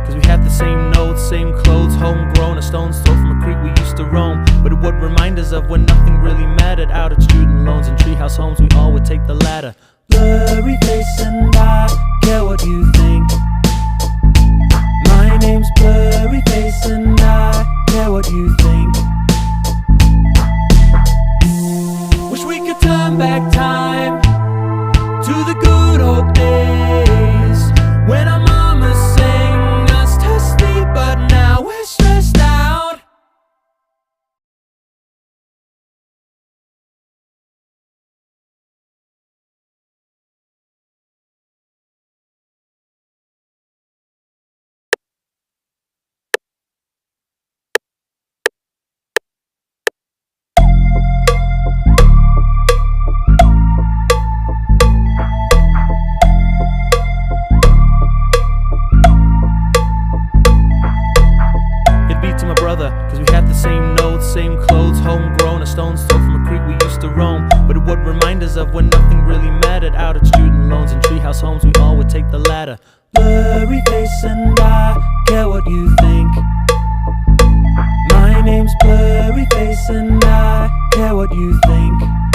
Cause we have the same notes, same clothes, homegrown, a stone's throw from a creek we used to roam. But it would remind us of when nothing really mattered. Out at student loans and treehouse homes, we all would take the ladder. Blurry face and I care what you think. My name's Blurry Face and I care what you think. Wish we could turn back time to the good old days when our mama sang us to sleep, but now we're stressed out. Cause we have the same notes, same clothes, homegrown, a stone's throw from a creek we used to roam. But it would remind us of when nothing really mattered. Out at student loans and treehouse homes, we all would take the ladder. Blurry face and I care what you think. My name's Blurry Face and I care what you think.